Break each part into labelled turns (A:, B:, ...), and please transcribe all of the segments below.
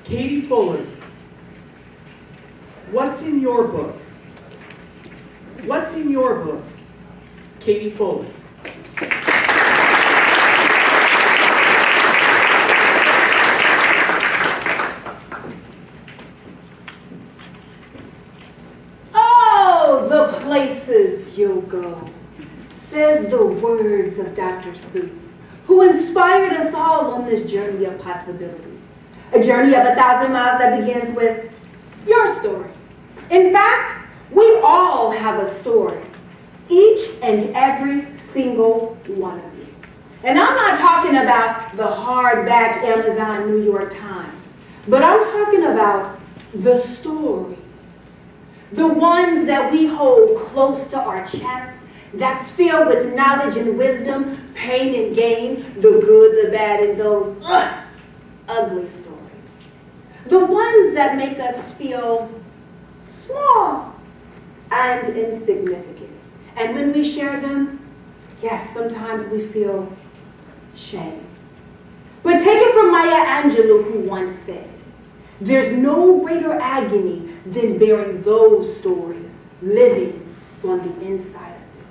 A: Katie Fuller, what's in your book? What's in your book? Katie Fuller.
B: Oh, the places you'll go, says the words of Dr. Seuss, who inspired us all on this journey of possibilities. A journey of 1,000 miles that begins with your story. In fact, we all have a story, each and every single one of you. And I'm not talking about the hardback Amazon New York Times, but I'm talking about the stories, the ones that we hold close to our chests, that's filled with knowledge and wisdom, pain and gain, the good, the bad, and those ugly stories. The ones that make us feel small and insignificant. And when we share them, yes, sometimes we feel shame. But take it from Maya Angelou, who once said, "There's no greater agony than bearing those stories, living on the inside of you."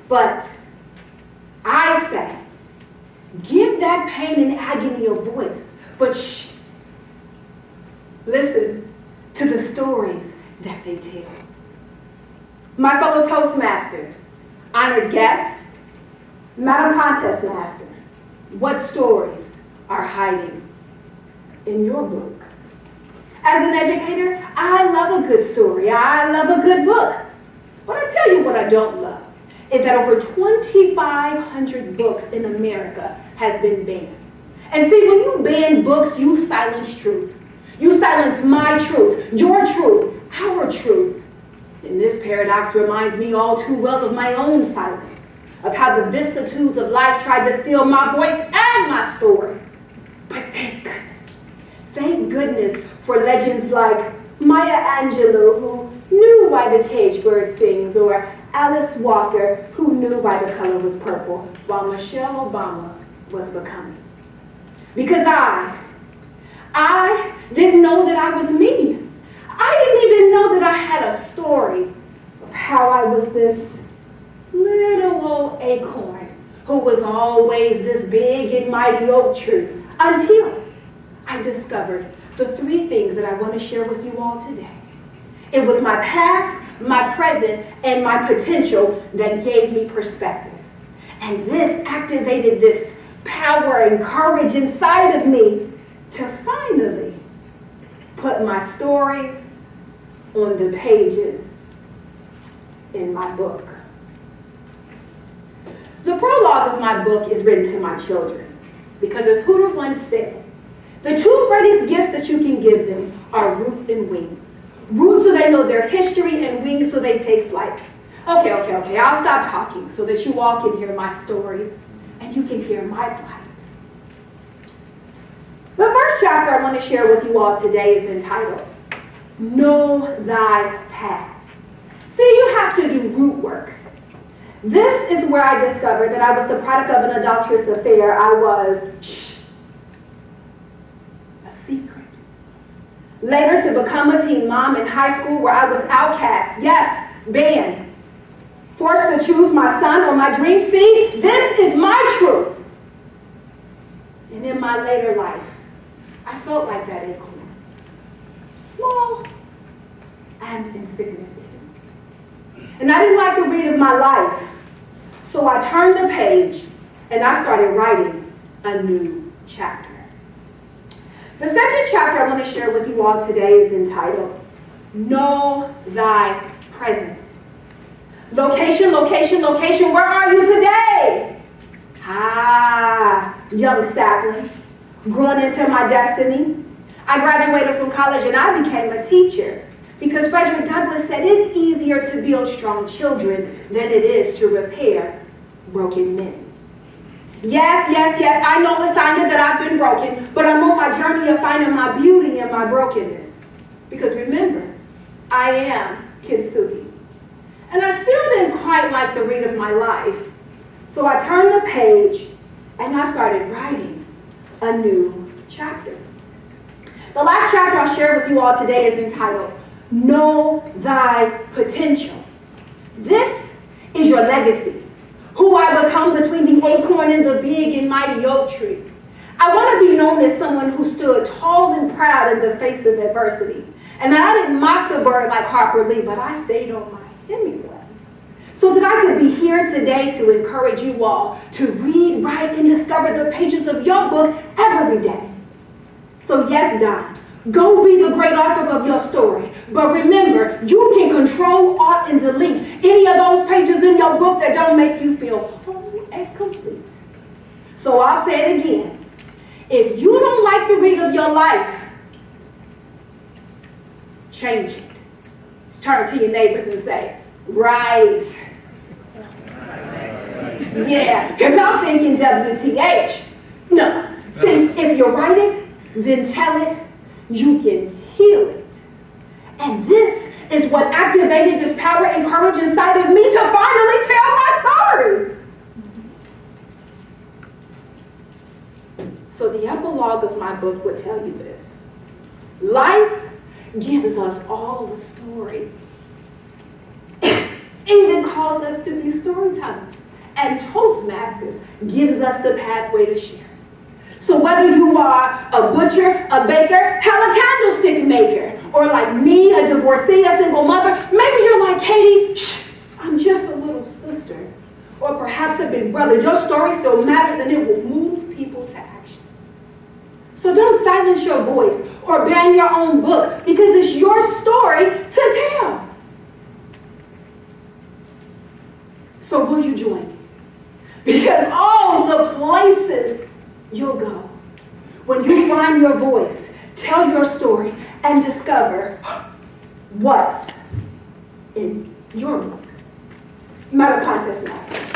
B: But I say, give that pain and agony a voice, but shh, listen to the stories that they tell. My fellow Toastmasters, honored guests, Madam Contest Master, what stories are hiding in your book? As an educator, I love a good story. I love a good book. But I tell you what I don't love is that over 2,500 books in America has been banned. And see, when you ban books, you silence truth. You silence my truth, your truth, our truth. And this paradox reminds me all too well of my own silence, of how the vicissitudes of life tried to steal my voice and my story. But thank goodness for legends like Maya Angelou, who knew why the caged bird sings, or Alice Walker, who knew why the color was purple, while Michelle Obama was becoming. Because I didn't know that I was me. I didn't even know that I had a story of how I was this little old acorn who was always this big and mighty oak tree, until I discovered the 3 things that I want to share with you all today. It was my past, my present, and my potential that gave me perspective. And this activated this power and courage inside of me to finally put my stories on the pages in my book. The prologue of my book is written to my children because, as Hooter once said, the 2 greatest gifts that you can give them are roots and wings. Roots so they know their history, and wings so they take flight. Okay, I'll stop talking so that you all can hear my story and you can hear my plight. The first chapter I want to share with you all today is entitled, Know Thy Past. See, you have to do root work. This is where I discovered that I was the product of an adulterous affair. I was, a secret. Later to become a teen mom in high school where I was outcast, yes, banned. Forced to choose my son or my dream. See, this is my truth. And in my later life, I felt like that acorn. Small and insignificant. And I didn't like the read of my life. So I turned the page and I started writing a new chapter. The second chapter I want to share with you all today is entitled, Know Thy Present. Location, where are you today? Young sapling, growing into my destiny. I graduated from college and I became a teacher because Frederick Douglass said it's easier to build strong children than it is to repair broken men. Yes, I know, Lasagna, that I've been broken, but I'm on my journey of finding my beauty in my brokenness. Because remember, I am Kintsugi. And I still didn't quite like the read of my life. So I turned the page and I started writing a new chapter. The last chapter I'll share with you all today is entitled, Know Thy Potential. This is your legacy, who I become between the acorn and the big and mighty oak tree. I want to be known as someone who stood tall and proud in the face of adversity, and that I didn't mock the bird like Harper Lee, but I stayed on my Hemingway, so that I could be here today to encourage you all to read, write, and discover the pages of your book every day. So yes, Don, go be the great author of your story. But remember, you can control, alt, and delete any of those pages in your book that don't make you feel whole and complete. So I'll say it again. If you don't like the read of your life, change it. Turn to your neighbors and say, right. Yeah, because I'm thinking WTH. No. See, if you write it, then tell it, you can heal it. And this is what activated this power and courage inside of me to finally tell my story. So the epilogue of my book would tell you this. Life gives us all a story. Even calls us to be storytellers. And Toastmasters gives us the pathway to share. So whether you are a butcher, a baker, hell, a candlestick maker, or like me, a divorcee, a single mother, maybe you're like Katie, shh, I'm just a little sister, or perhaps a big brother, your story still matters and it will move people to action. So don't silence your voice or ban your own book because it's your story to tell. So will you join me? Because all the places you'll go when you find your voice, tell your story, and discover what's in your book. Contestant.